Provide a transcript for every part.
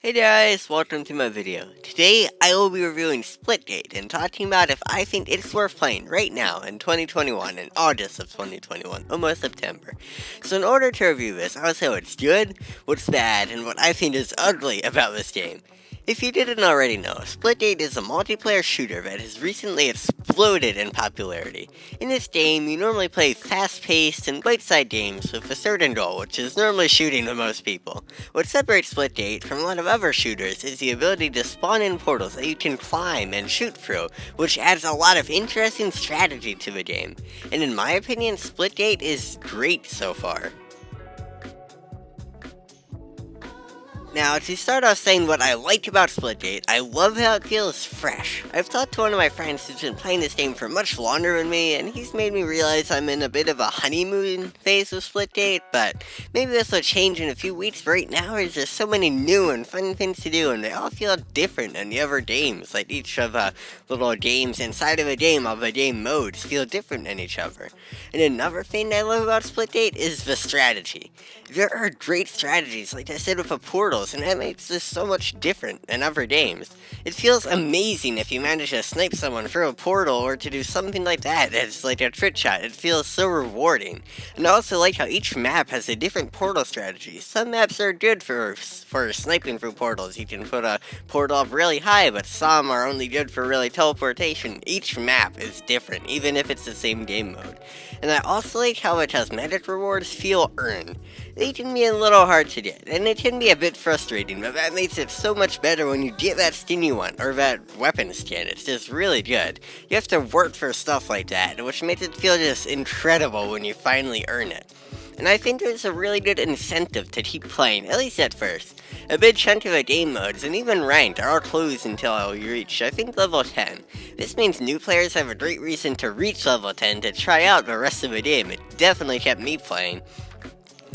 Hey guys, welcome to my video. Today I will be reviewing Splitgate and talking about if I think it's worth playing right now in 2021, in August of 2021, almost September. So in order to review this, I will say what's good, what's bad, and what I think is ugly about this game. If you didn't already know, Splitgate is a multiplayer shooter that has recently exploded in popularity. In this game, you normally play fast-paced and bite-sized games with a certain goal, which is normally shooting with most people. What separates Splitgate from a lot of other shooters is the ability to spawn in portals that you can climb and shoot through, which adds a lot of interesting strategy to the game. And in my opinion, Splitgate is great so far. Now, to start off saying what I like about Splitgate, I love how it feels fresh. I've talked to one of my friends who's been playing this game for much longer than me, and he's made me realize I'm in a bit of a honeymoon phase with Splitgate, but maybe this will change in a few weeks, but right now there's just so many new and fun things to do, and they all feel different than the other games. Like each of the little games inside of a game of the game modes feel different than each other. And another thing I love about Splitgate is the strategy. There are great strategies, like I said, with the portals, and that makes this so much different than other games. It feels amazing if you manage to snipe someone through a portal or to do something like that. It's like a trick shot. It feels so rewarding. And I also like how each map has a different portal strategy. Some maps are good for sniping through portals. You can put a portal up really high, but some are only good for really teleportation. Each map is different, even if it's the same game mode. And I also like how the cosmetic rewards feel earned. They can be a little hard to get, and it can be a bit frustrating, but that makes it so much better when you get that skin you want, or that weapon skin. It's just really good. You have to work for stuff like that, which makes it feel just incredible when you finally earn it. And I think there's a really good incentive to keep playing, at least at first. A big chunk of the game modes, and even ranked, are all closed until you reach, I think, level 10. This means new players have a great reason to reach level 10 to try out the rest of the game. It definitely kept me playing.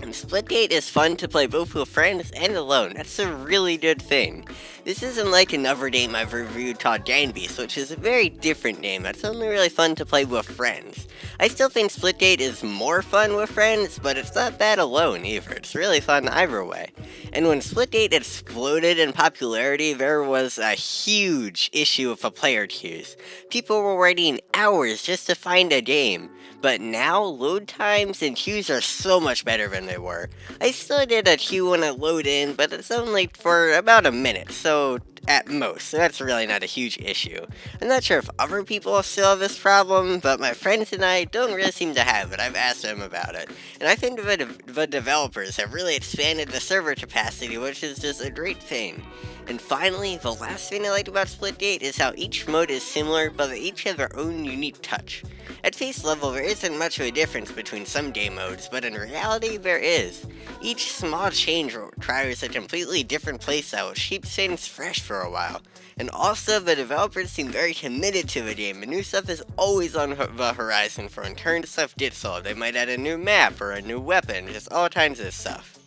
And Splitgate is fun to play both with friends and alone. That's a really good thing. This isn't like another game I've reviewed called Ganbeast, which is a very different game that's only really fun to play with friends. I still think Splitgate is more fun with friends, but it's not bad alone either. It's really fun either way. And when Splitgate exploded in popularity, there was a huge issue with the player queues. People were waiting hours just to find a game. But now, load times and queues are so much better than they were. I still did a queue when I load in, but it's only for about a minute, so at most, so that's really not a huge issue. I'm not sure if other people still have this problem, but my friends and I don't really seem to have it. I've asked them about it. And I think the developers have really expanded the server capacity, which is just a great thing. And finally, the last thing I like about Splitgate is how each mode is similar, but they each have their own unique touch. At face level, there isn't much of a difference between some game modes, but in reality, there is. Each small change requires a completely different playstyle, which keeps things fresh for a while. And also, the developers seem very committed to the game, and new stuff is always on the horizon for when current stuff gets sold. They might add a new map or a new weapon, just all kinds of stuff.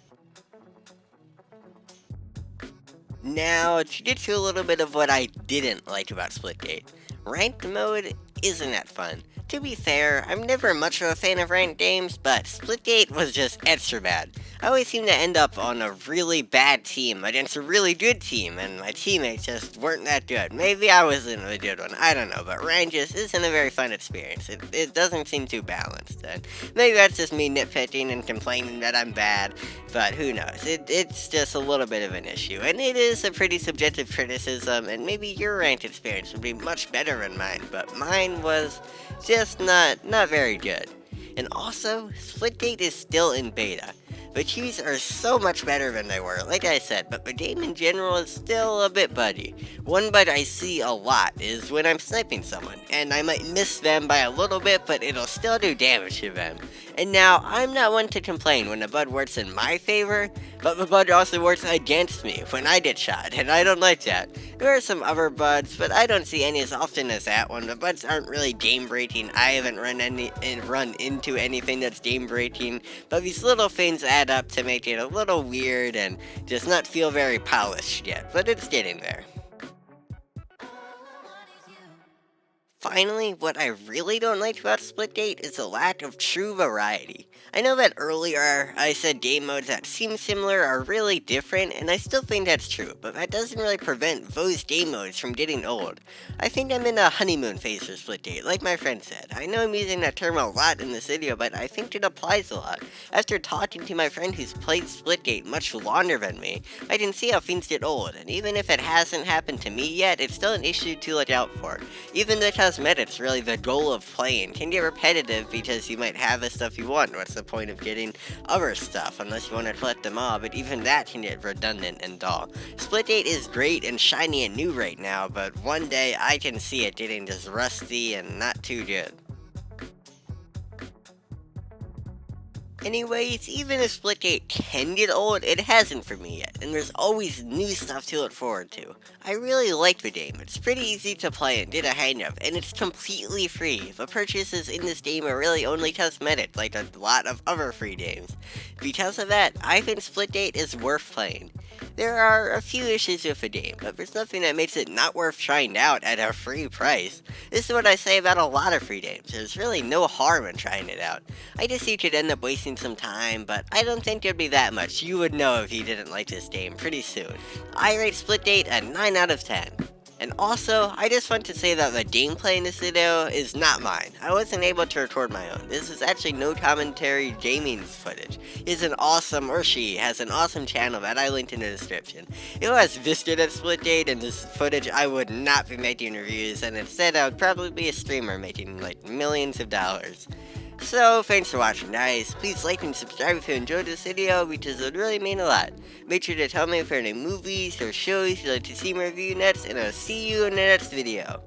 Now, to get to a little bit of what I didn't like about Splitgate. Ranked mode isn't that fun. To be fair, I'm never much of a fan of ranked games, but Splitgate was just extra bad. I always seem to end up on a really bad team against a really good team, and my teammates just weren't that good. Maybe I wasn't a good one, I don't know, but ranked just isn't a very fun experience. It doesn't seem too balanced, and maybe that's just me nitpicking and complaining that I'm bad, but who knows. It's just a little bit of an issue, and it is a pretty subjective criticism, and maybe your ranked experience would be much better than mine, but mine was just not very good. And also, Splitgate is still in beta. The queues are so much better than they were, like I said, but the game in general is still a bit buggy. One bug I see a lot is when I'm sniping someone, and I might miss them by a little bit, but it'll still do damage to them. And now, I'm not one to complain when the bug works in my favor, but the bug also works against me when I get shot, and I don't like that. There are some other bugs, but I don't see any as often as that one. The bugs aren't really game-breaking. I haven't run into anything that's game-breaking, but these little things add up to make it a little weird and just not feel very polished yet, but it's getting there. Finally, what I really don't like about Splitgate is the lack of true variety. I know that earlier I said game modes that seem similar are really different, and I still think that's true, but that doesn't really prevent those game modes from getting old. I think I'm in a honeymoon phase for Splitgate, like my friend said. I know I'm using that term a lot in this video, but I think it applies a lot. After talking to my friend who's played Splitgate much longer than me, I can see how things get old, and even if it hasn't happened to me yet, it's still an issue to look out for. Even the cosmetics, really the goal of playing, can get repetitive because you might have the stuff you want. What's the point of getting other stuff unless you want to collect them all? But even that can get redundant and dull. Splitgate is great and shiny and new right now, but one day I can see it getting just rusty and not too good. Anyways, even if Splitgate can get old, it hasn't for me yet, and there's always new stuff to look forward to. I really like the game. It's pretty easy to play and get a hang of, and it's completely free. The purchases in this game are really only cosmetic, like a lot of other free games. Because of that, I think Splitgate is worth playing. There are a few issues with the game, but there's nothing that makes it not worth trying out at a free price. This is what I say about a lot of free games. There's really no harm in trying it out. I just think you'd end up wasting some time, but I don't think there'd be that much. You would know if you didn't like this game pretty soon. I rate Splitgate a 9 out of 10. And also, I just want to say that the gameplay in this video is not mine. I wasn't able to record my own. This is actually no commentary gaming footage. He's an awesome, or she has an awesome channel that I linked in the description. If I was this good at Splitgate and this footage, I would not be making reviews, and instead I would probably be a streamer making like millions of dollars. So, thanks for watching guys. Please like and subscribe if you enjoyed this video because it would really mean a lot. Make sure to tell me if there are any movies or shows you'd like to see me review next, and I'll see you in the next video.